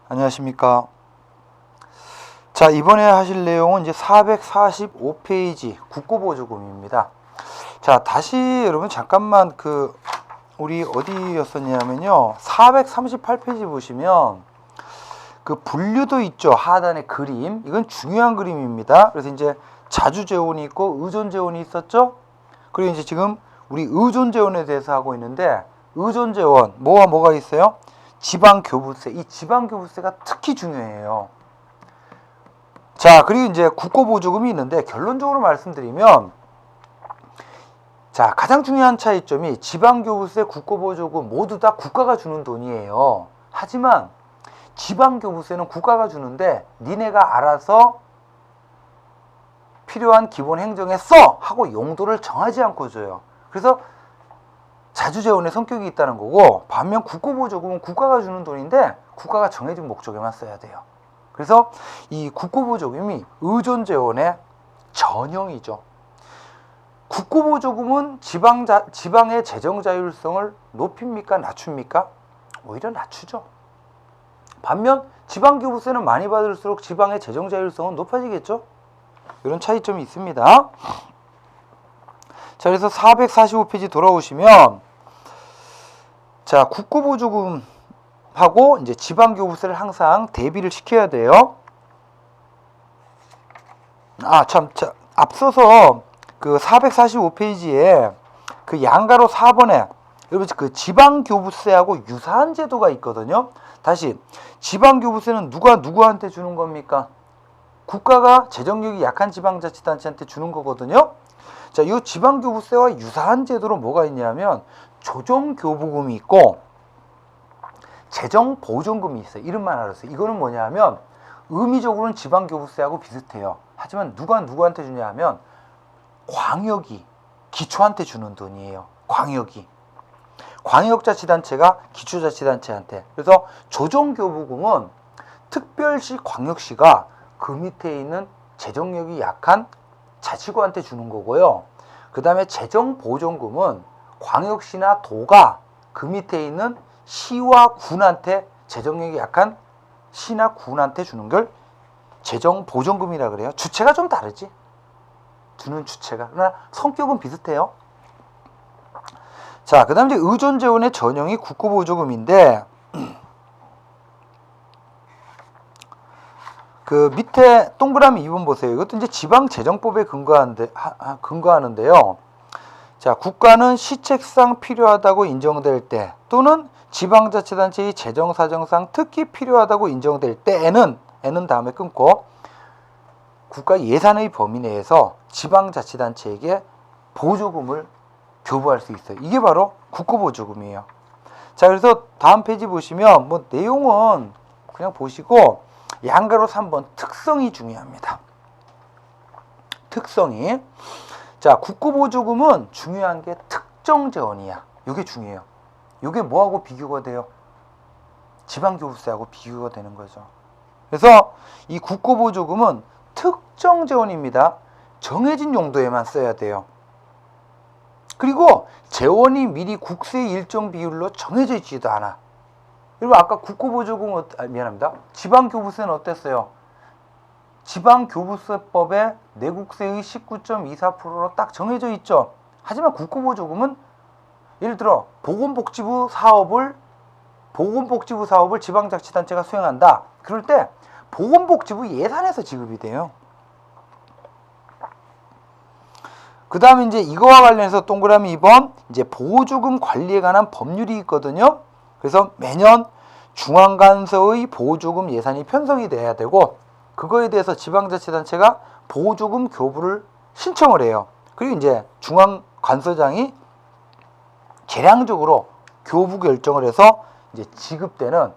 안녕하십니까. 자, 이번에 하실 내용은 이제 445페이지 국고보조금입니다. 자, 다시 여러분 잠깐만 우리 어디였었냐면요. 438페이지 보시면 그 분류도 있죠. 하단에 그림. 이건 중요한 그림입니다. 그래서 이제 자주재원이 있고 의존재원이 있었죠. 그리고 이제 지금 우리 의존재원에 대해서 하고 있는데, 의존재원 뭐와 뭐가 있어요? 지방교부세. 이 지방교부세가 특히 중요해요. 자, 그리고 이제 국고보조금이 있는데, 결론적으로 말씀드리면, 자, 가장 중요한 차이점이 지방교부세, 국고보조금 모두 다 국가가 주는 돈이에요. 하지만 지방교부세는 국가가 주는데 니네가 알아서 필요한 기본 행정에 써! 하고 용도를 정하지 않고 줘요. 그래서 자주재원의 성격이 있다는 거고, 반면 국고보조금은 국가가 주는 돈인데 국가가 정해진 목적에만 써야 돼요. 그래서 이 국고보조금이 의존재원의 전형이죠. 국고보조금은 지방의 재정자율성을 높입니까? 낮춥니까? 오히려 낮추죠. 반면 지방교부세는 많이 받을수록 지방의 재정자율성은 높아지겠죠. 이런 차이점이 있습니다. 자, 그래서 445페이지 돌아오시면, 자, 국고보조금하고 이제 지방교부세를 항상 대비를 시켜야 돼요. 앞서서 그 445페이지에 그 양가로 4번에 여러분 그 지방교부세하고 유사한 제도가 있거든요. 다시, 지방교부세는 누가 누구한테 주는 겁니까? 국가가 재정력이 약한 지방자치단체한테 주는 거거든요. 자, 이 지방교부세와 유사한 제도로 뭐가 있냐면 조정교부금이 있고 재정보존금이 있어요. 이름만 알았어요. 이거는 뭐냐면 의미적으로는 지방교부세하고 비슷해요. 하지만 누가 누구한테 주냐 하면 광역이 기초한테 주는 돈이에요. 광역자치단체가 기초자치단체한테. 그래서 조정교부금은 특별시, 광역시가 그 밑에 있는 재정력이 약한 자치구한테 주는 거고요. 그 다음에 재정보존금은 광역시나 도가 그 밑에 있는 시와 군한테, 재정력이 약한 시나 군한테 주는 걸 재정보존금이라 그래요. 주체가 좀 다르지, 주는 주체가. 그러나 성격은 비슷해요. 자, 그 다음 이제 의존재원의 전형이 국고보조금인데, 그 밑에 동그라미 2번 보세요. 이것도 이제 지방재정법에 근거하는데요. 자, 국가는 시책상 필요하다고 인정될 때 또는 지방자치단체의 재정사정상 특히 필요하다고 인정될 때에는, 에는 다음에 끊고, 국가 예산의 범위 내에서 지방자치단체에게 보조금을 교부할 수 있어요. 이게 바로 국고보조금이에요. 자, 그래서 다음 페이지 보시면 뭐 내용은 그냥 보시고, 양가로 3번 특성이 중요합니다. 특성이. 자, 국고보조금은 중요한 게 특정재원이야. 이게 중요해요. 이게 뭐하고 비교가 돼요? 지방교부세하고 비교가 되는 거죠. 그래서 이 국고보조금은 특정재원입니다. 정해진 용도에만 써야 돼요. 그리고 재원이 미리 국세의 일정 비율로 정해져 있지도 않아. 그리고 아까 국고보조금, 지방교부세는 어땠어요? 지방교부세법에 내국세의 19.24%로 딱 정해져 있죠. 하지만 국고보조금은 예를 들어 보건복지부 사업을 지방자치단체가 수행한다. 그럴 때 보건복지부 예산에서 지급이 돼요. 그 다음에 이제 이거와 관련해서 동그라미 2번, 이제 보조금 관리에 관한 법률이 있거든요. 그래서 매년 중앙간서의 보조금 예산이 편성이 돼야 되고, 그거에 대해서 지방자치단체가 보조금 교부를 신청을 해요. 그리고 이제 중앙간서장이 계량적으로 교부 결정을 해서 이제 지급되는,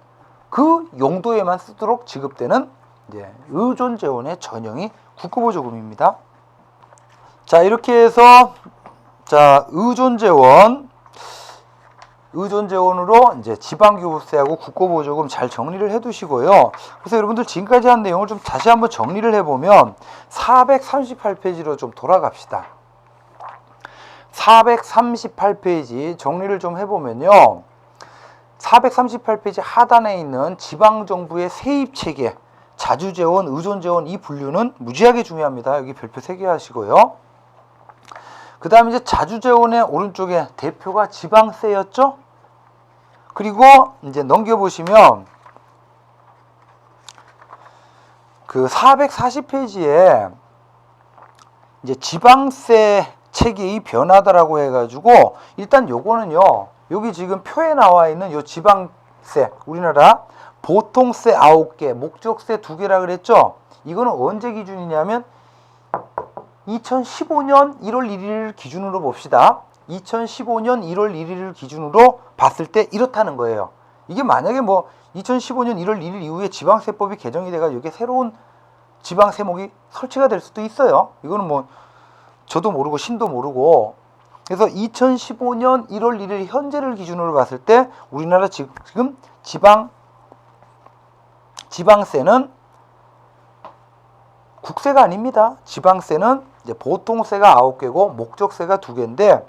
그 용도에만 쓰도록 지급되는 이제 의존재원의 전형이 국고보조금입니다. 자, 이렇게 해서, 자, 의존재원으로 이제 지방교부세하고 국고보조금 잘 정리를 해두시고요. 그래서 여러분들 지금까지 한 내용을 좀 다시 한번 정리를 해보면 438페이지로 좀 돌아갑시다. 438페이지 정리를 좀 해보면요. 438페이지 하단에 있는 지방정부의 세입체계, 자주재원, 의존재원 이 분류는 무지하게 중요합니다. 여기 별표 3개 하시고요. 그 다음에 이제 자주재원의 오른쪽에 대표가 지방세였죠? 그리고 이제 넘겨보시면 그 440페이지에 이제 지방세 체계의 변화다라고 해가지고 일단 요거는요, 여기 지금 표에 나와 있는 요 지방세, 우리나라 보통세 9개, 목적세 2개라 그랬죠? 이거는 언제 기준이냐면 2015년 1월 1일 기준으로 봅시다. 2015년 1월 1일을 기준으로 봤을 때 이렇다는 거예요. 이게 만약에 뭐 2015년 1월 1일 이후에 지방세법이 개정이 돼가 이게 새로운 지방세목이 설치가 될 수도 있어요. 이거는 뭐 저도 모르고 신도 모르고. 그래서 2015년 1월 1일 현재를 기준으로 봤을 때 우리나라 지금 지방세는 국세가 아닙니다. 지방세는 이제 보통세가 9개고 목적세가 2개인데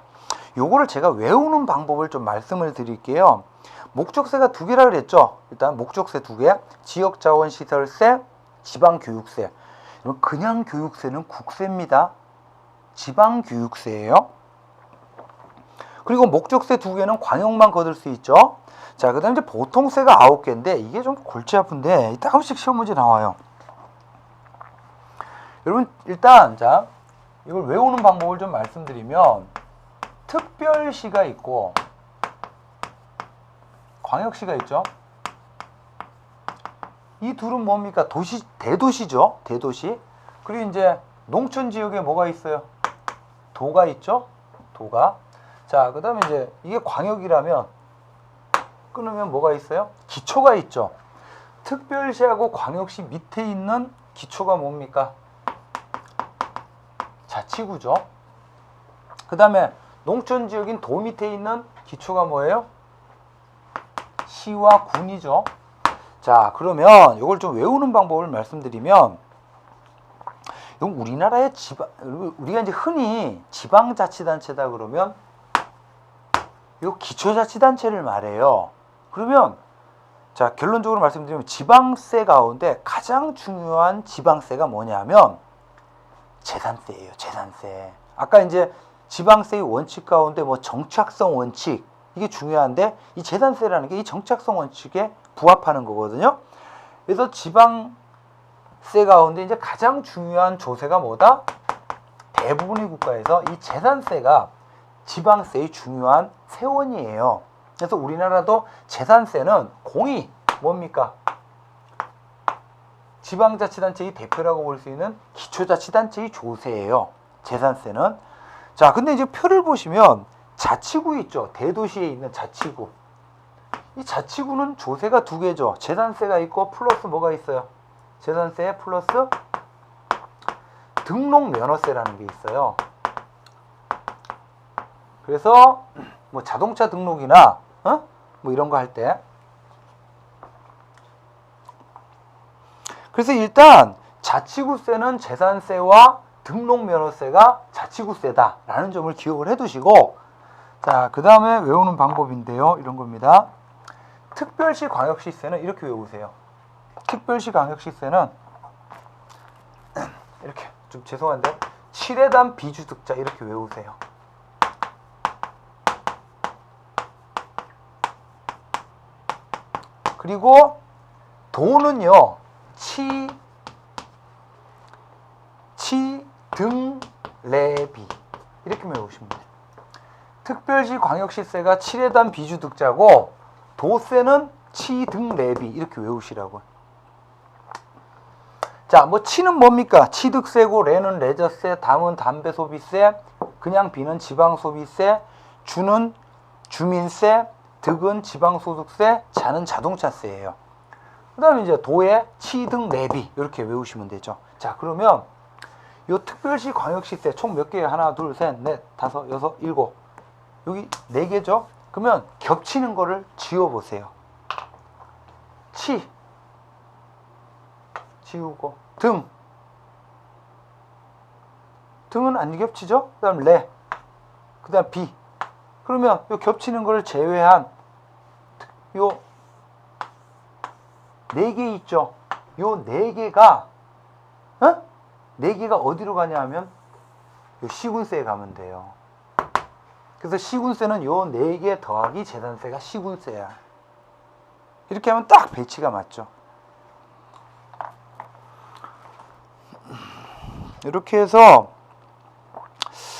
요거를 제가 외우는 방법을 좀 말씀을 드릴게요. 목적세가 2개라 그랬죠. 일단 목적세 2개, 지역자원시설세, 지방교육세. 그냥 교육세는 국세입니다. 지방교육세예요. 그리고 목적세 2개는 광역만 거둘 수 있죠. 자, 그 다음에 이제 보통세가 9개인데 이게 좀 골치 아픈데 이따 한 번씩 시험 문제 나와요. 여러분 일단 자 이걸 외우는 방법을 좀 말씀드리면 특별시가 있고 광역시가 있죠. 이 둘은 뭡니까? 대도시죠. 대도시. 그리고 이제 농촌 지역에 뭐가 있어요? 도가 있죠. 도가. 자, 그 다음에 이제 이게 광역이라면 끊으면 뭐가 있어요? 기초가 있죠. 특별시하고 광역시 밑에 있는 기초가 뭡니까? 자치구죠. 그 다음에 농촌 지역인 도 밑에 있는 기초가 뭐예요? 시와 군이죠. 자, 그러면 이걸 좀 외우는 방법을 말씀드리면 우리나라의 우리가 이제 흔히 지방자치단체다 그러면 이 기초자치단체를 말해요. 그러면 자, 결론적으로 말씀드리면 지방세 가운데 가장 중요한 지방세가 뭐냐면 재산세예요. 재산세. 아까 이제 지방세의 원칙 가운데 뭐 정착성 원칙 이게 중요한데 이 재산세라는 게 이 정착성 원칙에 부합하는 거거든요. 그래서 지방세 가운데 이제 가장 중요한 조세가 뭐다? 대부분의 국가에서 이 재산세가 지방세의 중요한 세원이에요. 그래서 우리나라도 재산세는 공이 뭡니까? 지방자치단체의 대표라고 볼 수 있는 기초자치단체의 조세예요. 재산세는. 자, 근데 이제 표를 보시면 자치구 있죠. 대도시에 있는 자치구. 이 자치구는 조세가 2개죠. 재산세가 있고 플러스 뭐가 있어요? 재산세 플러스 등록면허세라는 게 있어요. 그래서 뭐 자동차 등록이나 뭐 이런 거 할 때. 그래서 일단 자치구세는 재산세와 등록면허세가 자치구세다라는 점을 기억을 해두시고, 자, 그 다음에 외우는 방법인데요. 이런 겁니다. 특별시 광역시세는 이렇게 외우세요. 특별시 광역시세는 이렇게 좀 죄송한데 7회단 비주득자 이렇게 외우세요. 그리고 도는요 치등래비 이렇게 외우시면 돼요. 특별시 광역시세가 7회단 비주득자고 도세는 치등래비 이렇게 외우시라고요. 자, 뭐 치는 뭡니까? 취득세고 레는 레저세, 담은 담배소비세, 그냥 비는 지방소비세, 주는 주민세, 득은 지방소득세, 자는 자동차세예요. 그 다음에 이제 도에 취득내비 이렇게 외우시면 되죠. 자, 그러면 요 특별시 광역시세 총 몇 개예요? 하나, 둘, 셋, 넷, 다섯, 여섯, 일곱. 여기 4개죠? 그러면 겹치는 거를 지워보세요. 지우고 등은 안 겹치죠? 그 다음 그 다음 비. 그러면 요 겹치는 거를 제외한 요 4개 있죠. 요 4개가 4개가 어디로 가냐 하면 요 시군세에 가면 돼요. 그래서 시군세는 요 4개 더하기 재산세가 시군세야. 이렇게 하면 딱 배치가 맞죠. 이렇게 해서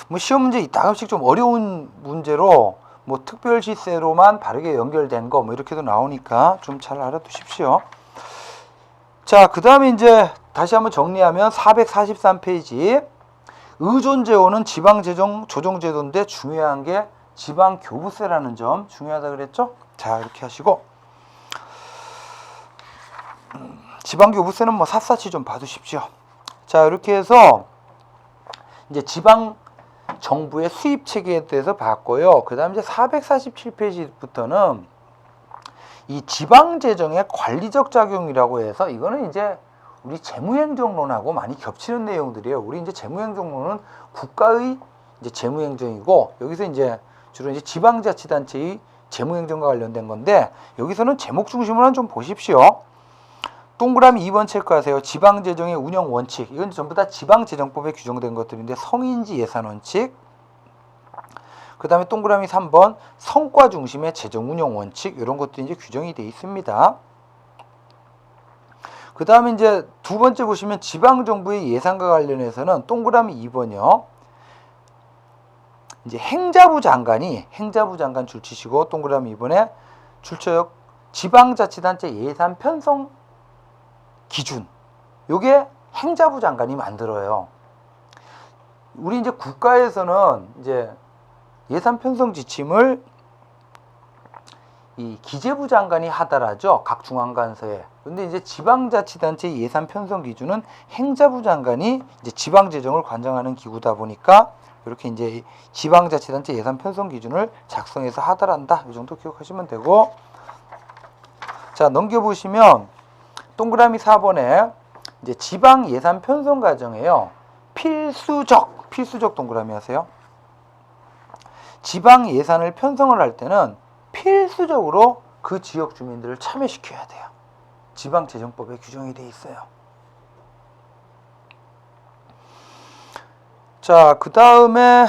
뭐 시험 문제 가끔씩 좀 어려운 문제로 뭐 특별시세로만 바르게 연결된 거 뭐 이렇게도 나오니까 좀 잘 알아두십시오. 자, 그 다음에 이제 다시 한번 정리하면 443페이지 의존제도는 지방재정 조정제도인데 중요한 게 지방교부세라는 점 중요하다 그랬죠? 자, 이렇게 하시고 지방교부세는 뭐 샅샅이 좀 봐두십시오. 자, 이렇게 해서 이제 지방 정부의 수입 체계에 대해서 봤고요. 그 다음 이제 447페이지부터는 이 지방재정의 관리적 작용이라고 해서 이거는 이제 우리 재무행정론하고 많이 겹치는 내용들이에요. 우리 이제 재무행정론은 국가의 이제 재무행정이고 여기서 이제 주로 이제 지방자치단체의 재무행정과 관련된 건데 여기서는 제목 중심으로 좀 보십시오. 동그라미 2번 체크하세요. 지방재정의 운영 원칙. 이건 전부 다 지방재정법에 규정된 것들인데 성인지 예산 원칙. 그 다음에 동그라미 3번 성과 중심의 재정 운영 원칙. 이런 것들이 이제 규정이 되어 있습니다. 그 다음에 이제 두 번째 보시면 지방정부의 예산과 관련해서는 동그라미 2번이요. 이제 행자부 장관 줄 치시고 동그라미 2번에 줄쳐요. 지방자치단체 예산 편성 기준. 요게 행자부 장관이 만들어요. 우리 이제 국가에서는 이제 예산 편성 지침을 이 기재부 장관이 하더라죠. 각 중앙관서에. 근데 이제 지방자치단체 예산 편성 기준은 행자부 장관이 이제 지방재정을 관장하는 기구다 보니까 이렇게 이제 지방자치단체 예산 편성 기준을 작성해서 하더란다. 이 정도 기억하시면 되고. 자, 넘겨보시면 동그라미 4번에 이제 지방 예산 편성 과정에요. 필수적 동그라미 하세요. 지방 예산을 편성을 할 때는 필수적으로 그 지역 주민들을 참여시켜야 돼요. 지방재정법에 규정이 되어 있어요. 자, 그 다음에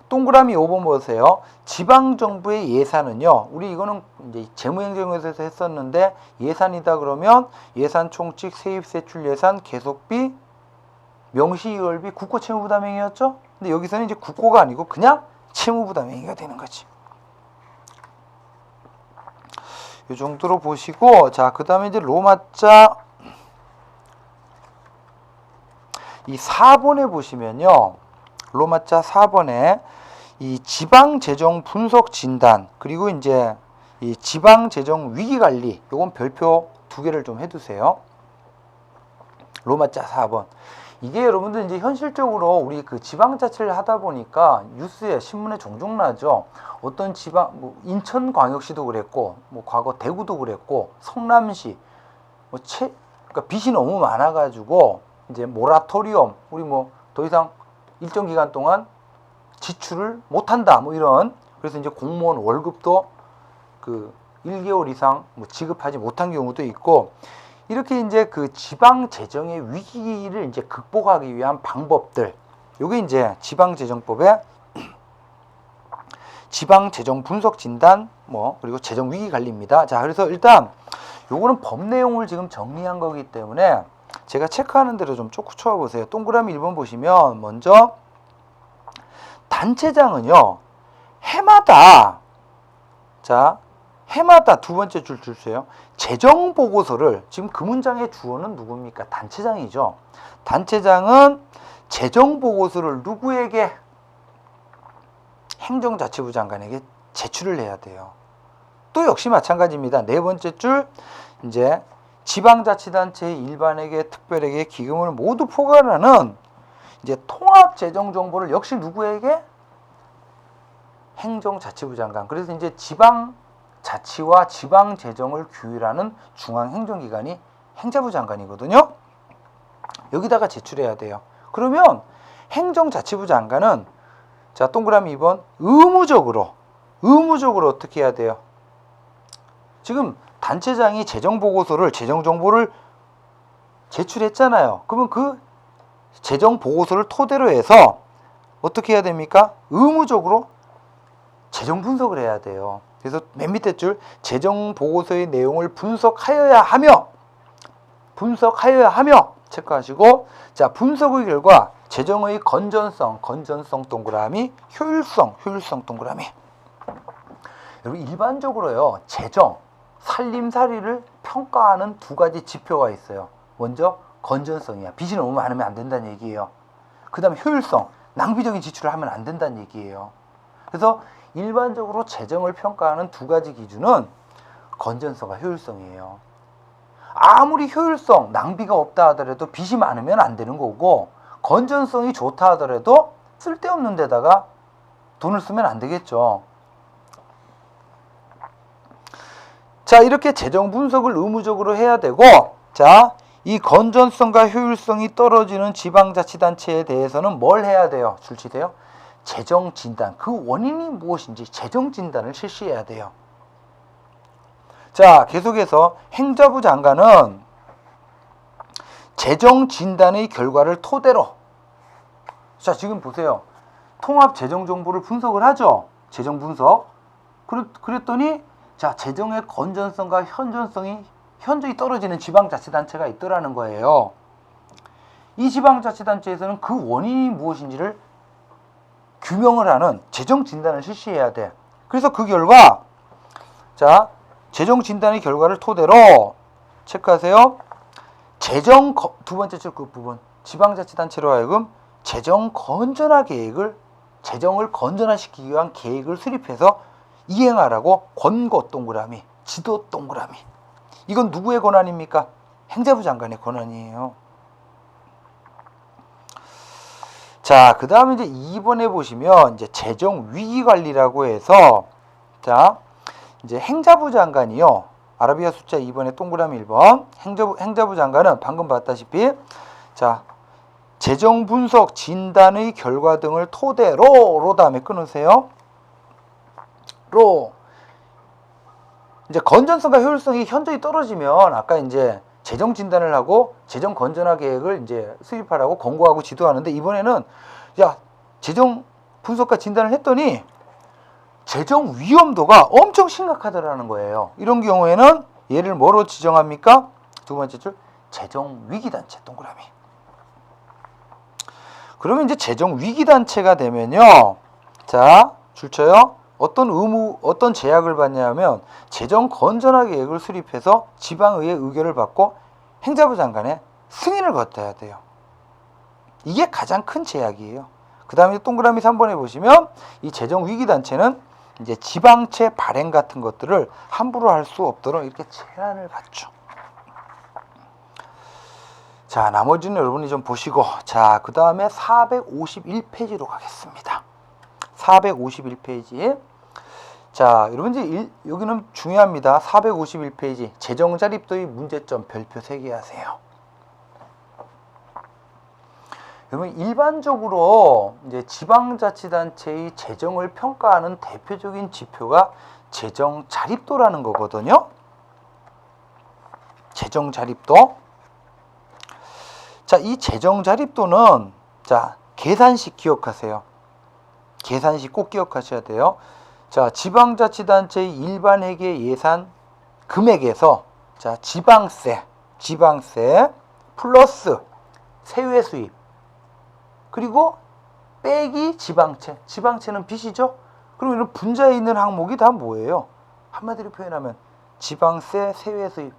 동그라미 5번 보세요. 지방정부의 예산은요. 우리 이거는 이제 재무행정에서 했었는데 예산이다 그러면 예산 총칙, 세입세출 예산, 계속비, 명시이월비, 국고채무부담행위였죠. 근데 여기서는 이제 국고가 아니고 그냥 채무부담행위가 되는 거지. 이 정도로 보시고, 자, 그 다음에 이제 로마자 이 4번에 보시면요. 로마자 4번에 이 지방재정 분석 진단, 그리고 이제 이 지방재정 위기관리, 요건 별표 2개를 좀 해두세요. 로마자 4번. 이게 여러분들 이제 현실적으로 우리 그 지방자치를 하다 보니까 뉴스에 신문에 종종 나죠. 어떤 지방 뭐 인천광역시도 그랬고 뭐 과거 대구도 그랬고 성남시 뭐 그러니까 빚이 너무 많아가지고 이제 모라토리엄 우리 뭐 더 이상 일정 기간 동안 지출을 못한다 뭐 이런. 그래서 이제 공무원 월급도 그 1개월 이상 뭐 지급하지 못한 경우도 있고. 이렇게 이제 그 지방 재정의 위기를 이제 극복하기 위한 방법들. 요게 이제 지방재정법의 지방재정 분석 진단 뭐 그리고 재정 위기 관리입니다. 자, 그래서 일단 요거는 법 내용을 지금 정리한 거기 때문에 제가 체크하는 대로 좀 쭉 쳐봐 보세요. 동그라미 1번 보시면 먼저 단체장은요. 해마다 자, 해마다 두 번째 줄 주세요. 재정 보고서를 지금 그 문장의 주어는 누굽니까? 단체장이죠. 단체장은 재정 보고서를 누구에게? 행정자치부 장관에게 제출을 해야 돼요. 또 역시 마찬가지입니다. 네 번째 줄 이제 지방자치단체 일반에게 특별에게 기금을 모두 포괄하는 이제 통합재정 정보를 역시 누구에게? 행정자치부 장관. 그래서 이제 지방자치와 지방재정을 규율하는 중앙행정기관이 행자부 장관이거든요. 여기다가 제출해야 돼요. 그러면 행정자치부 장관은 자, 동그라미 2번 의무적으로 어떻게 해야 돼요? 지금 단체장이 재정보고서를, 재정정보를 제출했잖아요. 그러면 그 재정보고서를 토대로 해서 어떻게 해야 됩니까? 의무적으로 재정 분석을 해야 돼요. 그래서 맨 밑에 줄 재정보고서의 내용을 분석하여야 하며 체크하시고, 자, 분석의 결과 재정의 건전성 동그라미, 효율성 동그라미. 여러분, 일반적으로요, 재정, 살림살이를 평가하는 두 가지 지표가 있어요. 먼저 건전성이야. 빚이 너무 많으면 안 된다는 얘기예요. 그 다음에 효율성, 낭비적인 지출을 하면 안 된다는 얘기예요. 그래서 일반적으로 재정을 평가하는 두 가지 기준은 건전성과 효율성이에요. 아무리 효율성, 낭비가 없다 하더라도 빚이 많으면 안 되는 거고, 건전성이 좋다 하더라도 쓸데없는 데다가 돈을 쓰면 안 되겠죠. 자, 이렇게 재정 분석을 의무적으로 해야 되고, 자, 이 건전성과 효율성이 떨어지는 지방자치단체에 대해서는 뭘 해야 돼요? 출시돼요? 재정진단, 그 원인이 무엇인지 재정진단을 실시해야 돼요. 자, 계속해서 행자부 장관은 재정진단의 결과를 토대로, 자, 지금 보세요. 통합재정정보를 분석을 하죠. 재정분석. 그랬더니, 자, 재정의 건전성과 현저히 떨어지는 지방자치단체가 있더라는 거예요. 이 지방자치단체에서는 그 원인이 무엇인지를 규명을 하는 재정진단을 실시해야 돼. 그래서 그 결과, 자, 재정진단의 결과를 토대로 체크하세요. 두 번째 줄 그 부분, 지방자치단체로 하여금 재정을 건전화시키기 위한 계획을 수립해서 이행하라고 권고 동그라미, 지도 동그라미. 이건 누구의 권한입니까? 행자부 장관의 권한이에요. 자, 그 다음에 이제 2번에 보시면 이제 재정 위기 관리라고 해서, 자, 이제 행자부 장관이요. 아라비아 숫자 2번에 동그라미 1번. 행자부 장관은 방금 봤다시피, 자, 재정 분석 진단의 결과 등을 토대로 다음에 끊으세요. 이제 건전성과 효율성이 현저히 떨어지면 아까 이제 재정 진단을 하고 재정 건전화 계획을 이제 수립하라고 권고하고 지도하는데, 이번에는 야, 재정 분석과 진단을 했더니 재정 위험도가 엄청 심각하더라는 거예요. 이런 경우에는 얘를 뭐로 지정합니까? 두 번째 줄 재정 위기 단체 동그라미. 그러면 이제 재정 위기 단체가 되면요, 자, 줄쳐요. 어떤 제약을 받냐면 재정 건전화 계획을 수립해서 지방의회 의결을 받고 행자부 장관의 승인을 거쳐야 돼요. 이게 가장 큰 제약이에요. 그 다음에 동그라미 3번에 보시면 이 재정 위기 단체는 이제 지방채 발행 같은 것들을 함부로 할 수 없도록 이렇게 제한을 받죠. 자, 나머지는 여러분이 좀 보시고, 자, 그 다음에 451페이지로 가겠습니다. 451페이지. 자, 여러분 이제 여기는 중요합니다. 451페이지. 재정자립도의 문제점 별표 3개 하세요. 여러분, 일반적으로 이제 지방자치단체의 재정을 평가하는 대표적인 지표가 재정자립도라는 거거든요. 재정자립도. 자, 이 재정자립도는, 자, 계산식 기억하세요. 계산식 꼭 기억하셔야 돼요. 자, 지방자치단체의 일반회계 예산 금액에서, 자, 지방세 플러스 세외 수입, 그리고 빼기 지방채는 빚이죠. 그럼 이런 분자에 있는 항목이 다 뭐예요? 한마디로 표현하면 지방세, 세외 수입,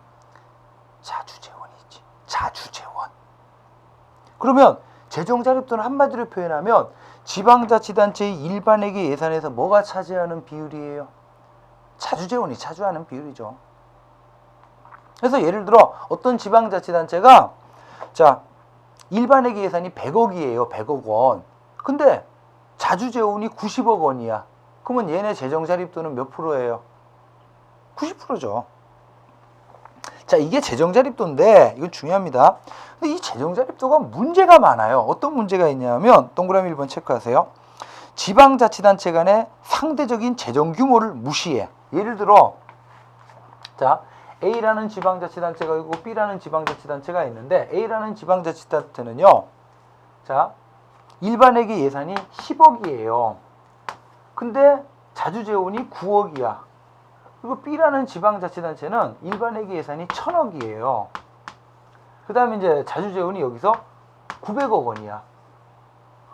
자주재원이지. 자주재원. 그러면 재정자립도는 한마디로 표현하면 지방자치단체의 일반회계 예산에서 뭐가 차지하는 비율이에요? 자주재원이 차지하는 비율이죠. 그래서 예를 들어 어떤 지방자치단체가, 자, 일반회계 예산이 100억이에요. 100억 원. 근데 자주재원이 90억 원이야. 그러면 얘네 재정자립도는 몇 프로예요? 90%죠. 자, 이게 재정자립도인데 이건 중요합니다. 근데 이 재정자립도가 문제가 많아요. 어떤 문제가 있냐면 동그라미 1번 체크하세요. 지방자치단체 간의 상대적인 재정 규모를 무시해. 예를 들어 자, A라는 지방자치단체가 있고 B라는 지방자치단체가 있는데 A라는 지방자치단체는요. 자, 일반회계 예산이 10억이에요. 근데 자주재원이 9억이야. 그리고 B라는 지방자치단체는 일반회계 예산이 1000억이에요. 그 다음에 이제 자주재원이 여기서 900억 원이야.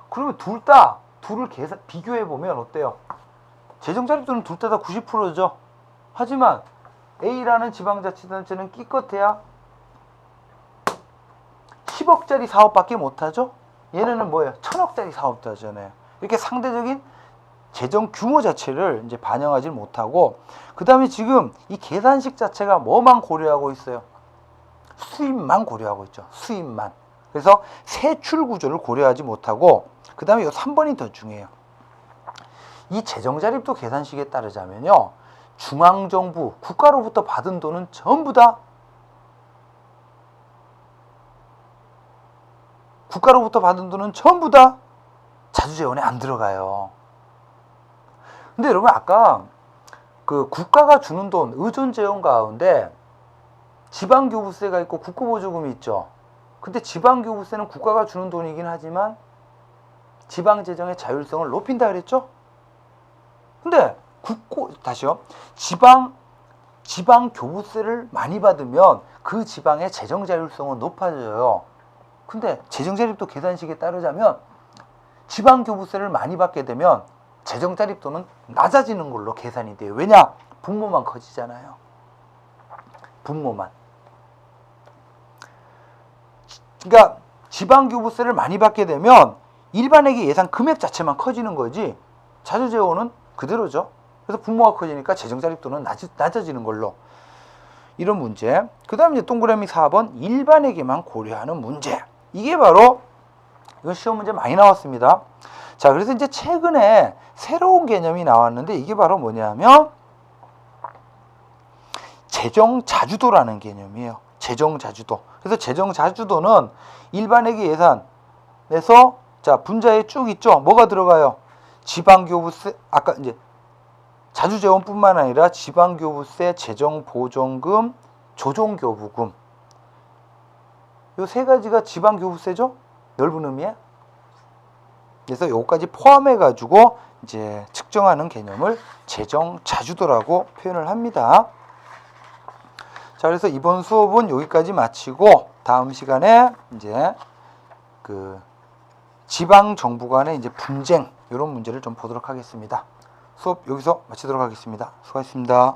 그러면 둘을 비교해보면 어때요? 재정자립도는 둘 다 90%죠. 하지만 A라는 지방자치단체는 기껏해야 10억짜리 사업밖에 못하죠. 얘네는 뭐예요? 1000억짜리 사업도 하잖아요. 이렇게 상대적인 재정 규모 자체를 이제 반영하지 못하고, 그 다음에 지금 이 계산식 자체가 뭐만 고려하고 있어요? 수입만 고려하고 있죠. 수입만. 그래서 세출 구조를 고려하지 못하고, 그 다음에 이 3번이 더 중요해요. 이 재정자립도 계산식에 따르자면요, 중앙정부, 국가로부터 받은 돈은 전부 다 자주재원에 안 들어가요. 근데 여러분, 아까 그 국가가 주는 돈, 의존재원 가운데 지방교부세가 있고 국고보조금이 있죠. 근데 지방교부세는 국가가 주는 돈이긴 하지만 지방재정의 자율성을 높인다 그랬죠? 근데 다시요. 지방교부세를 많이 받으면 그 지방의 재정자율성은 높아져요. 근데 재정자립도 계산식에 따르자면 지방교부세를 많이 받게 되면 재정자립도는 낮아지는 걸로 계산이 돼요. 왜냐? 분모만 커지잖아요. 분모만. 그러니까 지방교부세를 많이 받게 되면 일반회계 예산 금액 자체만 커지는 거지 자주재원은 그대로죠. 그래서 분모가 커지니까 재정자립도는 낮아지는 걸로. 이런 문제. 그 다음에 이제 동그라미 4번 일반회계만 고려하는 문제. 이게 바로 이건 시험 문제 많이 나왔습니다. 자, 그래서 이제 최근에 새로운 개념이 나왔는데 이게 바로 뭐냐면 재정자주도라는 개념이에요. 재정자주도. 그래서 재정자주도는 일반회계 예산에서 자, 분자에 쭉 있죠. 뭐가 들어가요? 지방교부세, 아까 이제 자주재원뿐만 아니라 지방교부세, 재정보전금, 조정교부금. 요 세 가지가 지방교부세죠? 넓은 의미에. 그래서 요거까지 포함해가지고 이제 측정하는 개념을 재정자주도라고 표현을 합니다. 자, 그래서 이번 수업은 여기까지 마치고 다음 시간에 이제 그 지방 정부 간의 이제 분쟁 이런 문제를 좀 보도록 하겠습니다. 수업 여기서 마치도록 하겠습니다. 수고하셨습니다.